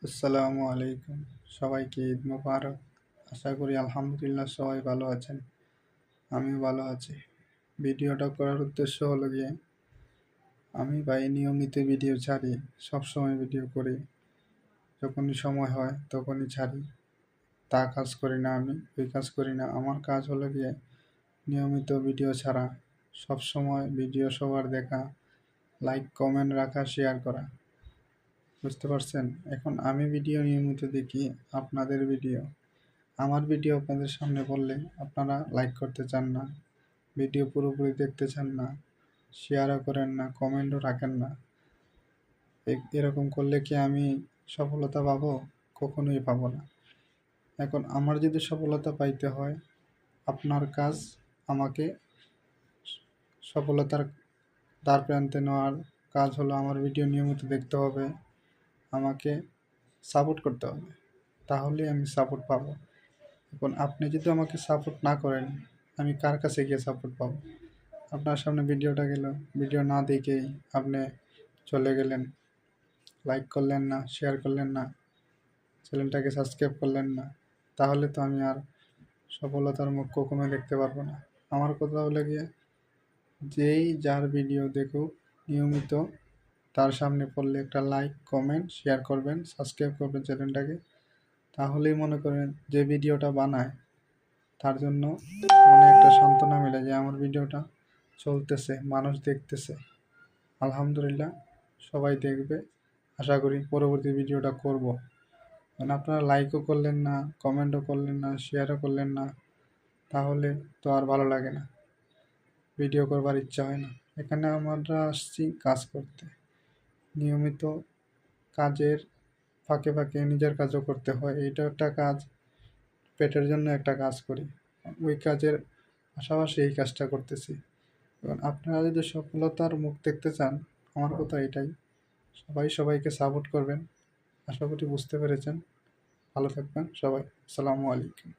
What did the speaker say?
আসসালামু আলাইকুম। সবাইকে ঈদ মোবারক। আশা করি আলহামদুলিল্লাহ সবাই ভালো আছেন। আমিও ভালো আছি। ভিডিওটা করার উদ্দেশ্য হলো গিয়ে আমি নিয়মিত ভিডিও ছাড়ি। সবসময় ভিডিও করি। যখনই সময় হয় তখনই ছাড়ি। তা কাজ করি না আমি, ওই কাজ করি না। আমার কাজ হলো গিয়ে নিয়মিত ভিডিও ছাড়া, সবসময় ভিডিও সবার দেখা, লাইক কমেন্ট রাখা, শেয়ার করা। বুঝতে পারছেন? এখন আমি ভিডিও নিয়মিত দেখি, আপনাদের ভিডিও আমার ভিডিও আপনাদের সামনে বললে আপনারা লাইক করতে চান না, ভিডিও পুরোপুরি দেখতে চান না, শেয়ারও করেন না, কমেন্টও রাখেন না। এরকম করলে কি আমি সফলতা পাবো? কখনোই পাবো না। এখন আমার যদি সফলতা পাইতে হয়, আপনার কাজ আমাকে সফলতার দ্বার প্রান্তে নেওয়ার কাজ হলো আমার ভিডিও নিয়মিত দেখতে হবে, আমাকে সাপোর্ট করতে হবে। তাহলেই আমি সাপোর্ট পাবো। এখন আপনি যদি আমাকে সাপোর্ট না করেন, আমি কার কাছে গিয়ে সাপোর্ট পাবো? আপনার সামনে ভিডিওটা গেল, ভিডিও না দেখেই আপনি চলে গেলেন, লাইক করলেন না, শেয়ার করলেন না, চ্যানেলটাকে সাবস্ক্রাইব করলেন না, তাহলে তো আমি আর সফলতার মুখ কখনো দেখতে পারবো না। আমার কথা হলো গিয়ে, যেই যার ভিডিও দেখুক নিয়মিত, তার সামনে পড়লে একটা লাইক কমেন্ট শেয়ার করবেন, সাবস্ক্রাইব করবেন চ্যানেলটাকে। তাহলেই মনে করেন যে ভিডিওটা বানায় তার জন্য মনে একটা সান্ত্বনা মেলে যে আমার ভিডিওটা চলতেছে, মানুষ দেখতেছে। আলহামদুলিল্লাহ, সবাই দেখবে। আশা করি পরবর্তী ভিডিওটা করব। কারণ আপনারা লাইকও করলেন না, কমেন্টও করলেন না, শেয়ারও করলেন না, তাহলে তো আর ভালো লাগে না, ভিডিও করবার ইচ্ছা হয় না। এখানে আমরা আসছি কাজ করতে। নিয়মিত কাজের ফাঁকে ফাঁকে নিজের কাজও করতে হয়। এইটা একটা কাজ, পেটের জন্য একটা কাজ করি, ওই কাজের পাশাপাশি এই কাজটা করতেছি। এবং আপনারা যদি সফলতার মুখ দেখতে চান, আমার কথা এটাই, সবাই সবাইকে সাপোর্ট করবেন। আশা করি বুঝতে পেরেছেন। ভালো থাকবেন সবাই। আসসালামু আলাইকুম।